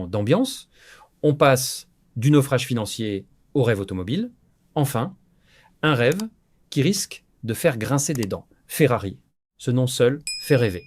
changement d'ambiance, on passe du naufrage financier au rêve automobile. Enfin, un rêve qui risque de faire grincer des dents. Ferrari, ce nom seul fait rêver.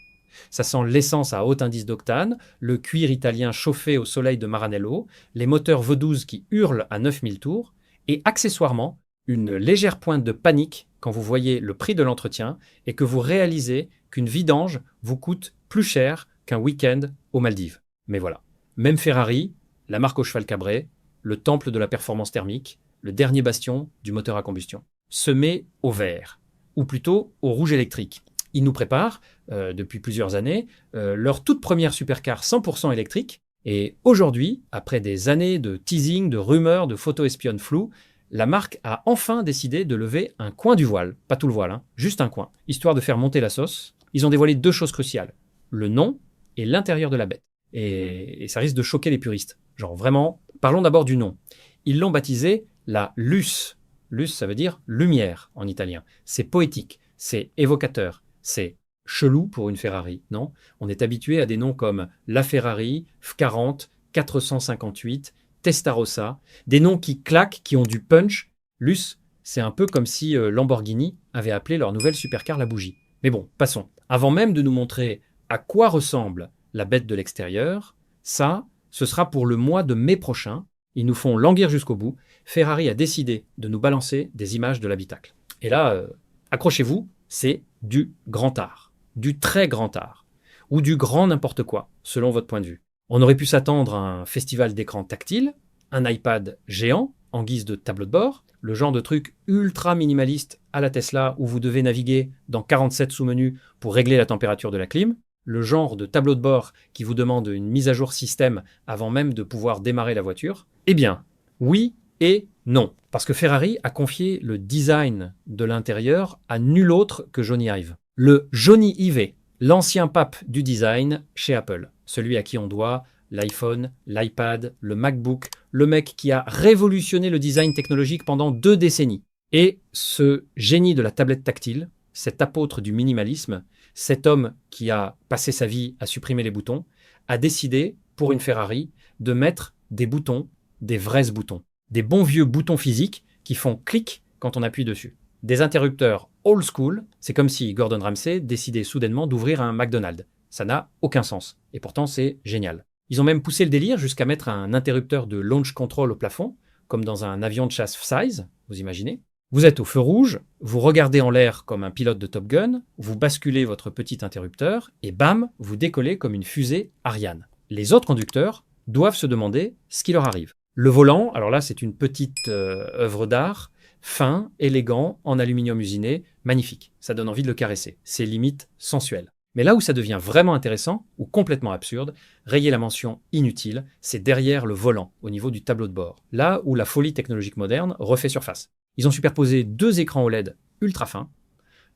Ça sent l'essence à haut indice d'octane, le cuir italien chauffé au soleil de Maranello, les moteurs V12 qui hurlent à 9000 tours, et accessoirement, une légère pointe de panique quand vous voyez le prix de l'entretien et que vous réalisez qu'une vidange vous coûte plus cher qu'un week-end aux Maldives. Mais voilà, même Ferrari, la marque au cheval cabré, le temple de la performance thermique, le dernier bastion du moteur à combustion, se met au vert, ou plutôt au rouge électrique. Ils nous préparent, depuis plusieurs années, leur toute première supercar 100% électrique. Et aujourd'hui, après des années de teasing, de rumeurs, de photos espionnes floues, la marque a enfin décidé de lever un coin du voile. Pas tout le voile, hein, juste un coin. Histoire de faire monter la sauce, ils ont dévoilé 2 choses cruciales. Le nom et l'intérieur de la bête. Et ça risque de choquer les puristes. Genre vraiment, parlons d'abord du nom. Ils l'ont baptisé la Luce. Luce, ça veut dire lumière en italien. C'est poétique, c'est évocateur, c'est chelou pour une Ferrari, non? On est habitué à des noms comme la Ferrari, F40, 458, Testarossa, des noms qui claquent, qui ont du punch. Luce, c'est un peu comme si Lamborghini avait appelé leur nouvelle supercar la bougie. Mais bon, passons. Avant même de nous montrer à quoi ressemble la bête de l'extérieur, ça, ce sera pour le mois de mai prochain. Ils nous font languir jusqu'au bout. Ferrari a décidé de nous balancer des images de l'habitacle. Et là, accrochez-vous, c'est du grand art, du très grand art, ou du grand n'importe quoi, selon votre point de vue. On aurait pu s'attendre à un festival d'écran tactile, un iPad géant en guise de tableau de bord, le genre de truc ultra minimaliste à la Tesla où vous devez naviguer dans 47 sous-menus pour régler la température de la clim, le genre de tableau de bord qui vous demande une mise à jour système avant même de pouvoir démarrer la voiture. Eh bien, oui et non. Parce que Ferrari a confié le design de l'intérieur à nul autre que Jony Ive. Le Jony Ive, l'ancien pape du design chez Apple. Celui à qui on doit l'iPhone, l'iPad, le MacBook, le mec qui a révolutionné le design technologique pendant 2 décennies. Et ce génie de la tablette tactile, cet apôtre du minimalisme, cet homme qui a passé sa vie à supprimer les boutons, a décidé, pour une Ferrari, de mettre des boutons, des vrais boutons. Des bons vieux boutons physiques qui font clic quand on appuie dessus. Des interrupteurs old school, c'est comme si Gordon Ramsay décidait soudainement d'ouvrir un McDonald's. Ça n'a aucun sens. Et pourtant, c'est génial. Ils ont même poussé le délire jusqu'à mettre un interrupteur de launch control au plafond, comme dans un avion de chasse size, vous imaginez. Vous êtes au feu rouge, vous regardez en l'air comme un pilote de Top Gun, vous basculez votre petit interrupteur, et bam, vous décollez comme une fusée Ariane. Les autres conducteurs doivent se demander ce qui leur arrive. Le volant, alors là, c'est une petite œuvre d'art, fin, élégant, en aluminium usiné, magnifique. Ça donne envie de le caresser. C'est limite sensuel. Mais là où ça devient vraiment intéressant, ou complètement absurde, rayer la mention inutile, c'est derrière le volant, au niveau du tableau de bord. Là où la folie technologique moderne refait surface. Ils ont superposé 2 écrans OLED ultra fins,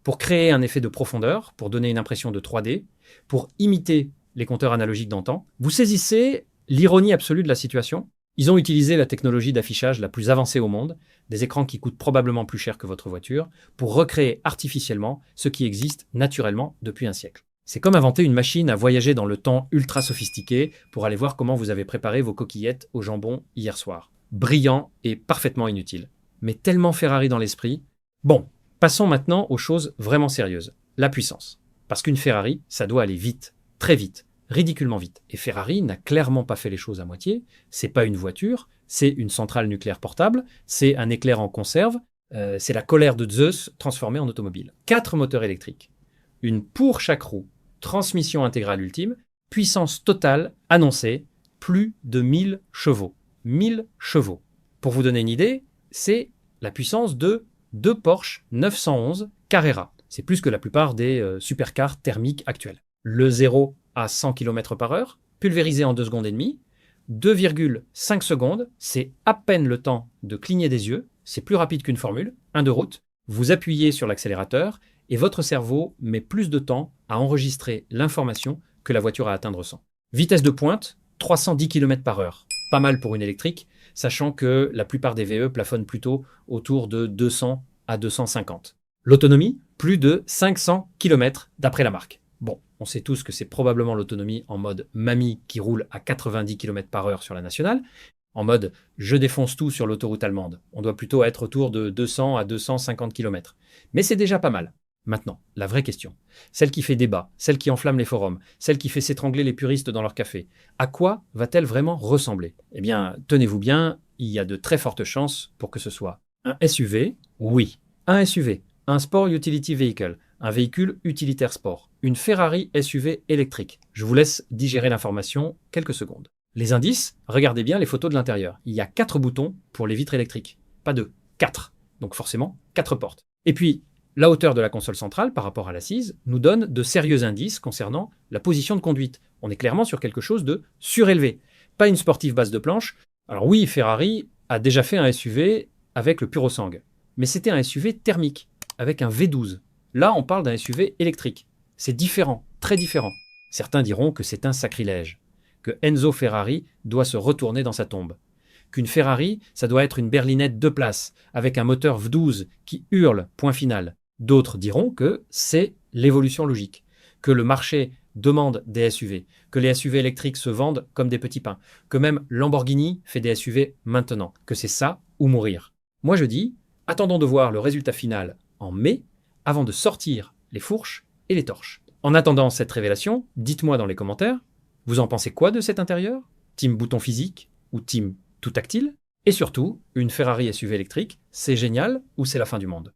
pour créer un effet de profondeur, pour donner une impression de 3D, pour imiter les compteurs analogiques d'antan. Vous saisissez l'ironie absolue de la situation? Ils ont utilisé la technologie d'affichage la plus avancée au monde, des écrans qui coûtent probablement plus cher que votre voiture, pour recréer artificiellement ce qui existe naturellement depuis un siècle. C'est comme inventer une machine à voyager dans le temps ultra sophistiqué pour aller voir comment vous avez préparé vos coquillettes au jambon hier soir. Brillant et parfaitement inutile. Mais tellement Ferrari dans l'esprit. Bon, passons maintenant aux choses vraiment sérieuses. La puissance. Parce qu'une Ferrari, ça doit aller vite, très vite. Ridiculement vite. Et Ferrari n'a clairement pas fait les choses à moitié. C'est pas une voiture, c'est une centrale nucléaire portable, c'est un éclair en conserve, c'est la colère de Zeus transformée en automobile. 4 moteurs électriques, une pour chaque roue, transmission intégrale ultime, puissance totale annoncée, plus de 1000 chevaux. 1000 chevaux. Pour vous donner une idée, c'est la puissance de 2 Porsche 911 Carrera. C'est plus que la plupart des supercars thermiques actuels. Le 0 à 100 km/h, pulvérisé en 2 secondes et demie, 2,5 secondes, c'est à peine le temps de cligner des yeux, c'est plus rapide qu'une Formule 1 de route, vous appuyez sur l'accélérateur et votre cerveau met plus de temps à enregistrer l'information que la voiture à atteindre sans. Vitesse de pointe, 310 km/h, pas mal pour une électrique, sachant que la plupart des VE plafonnent plutôt autour de 200 à 250. L'autonomie, plus de 500 km d'après la marque. Bon, On sait tous que c'est probablement l'autonomie en mode mamie qui roule à 90 km/h sur la nationale. En mode je défonce tout sur l'autoroute allemande. On doit plutôt être autour de 200 à 250 km. Mais c'est déjà pas mal. Maintenant, la vraie question, celle qui fait débat, celle qui enflamme les forums, celle qui fait s'étrangler les puristes dans leur café, à quoi va-t-elle vraiment ressembler? Eh bien, tenez-vous bien, il y a de très fortes chances pour que ce soit un SUV, oui, un SUV, un Sport Utility Vehicle, un véhicule utilitaire sport, une Ferrari SUV électrique. Je vous laisse digérer l'information quelques secondes. Les indices, regardez bien les photos de l'intérieur. Il y a 4 boutons pour les vitres électriques, pas 2, 4. Donc forcément, 4 portes. Et puis, la hauteur de la console centrale par rapport à l'assise nous donne de sérieux indices concernant la position de conduite. On est clairement sur quelque chose de surélevé, pas une sportive base de planche. Alors oui, Ferrari a déjà fait un SUV avec le Purosang, mais c'était un SUV thermique, avec un V12. Là, on parle d'un SUV électrique. C'est différent, très différent. Certains diront que c'est un sacrilège, que Enzo Ferrari doit se retourner dans sa tombe. Qu'une Ferrari, ça doit être une berlinette 2 places, avec un moteur V12 qui hurle, point final. D'autres diront que c'est l'évolution logique, que le marché demande des SUV, que les SUV électriques se vendent comme des petits pains, que même Lamborghini fait des SUV maintenant, que c'est ça ou mourir. Moi je dis, attendons de voir le résultat final en mai, avant de sortir les fourches et les torches. En attendant cette révélation, dites-moi dans les commentaires, vous en pensez quoi de cet intérieur? Team bouton physique ou team tout tactile? Et surtout, une Ferrari SUV électrique, c'est génial ou c'est la fin du monde?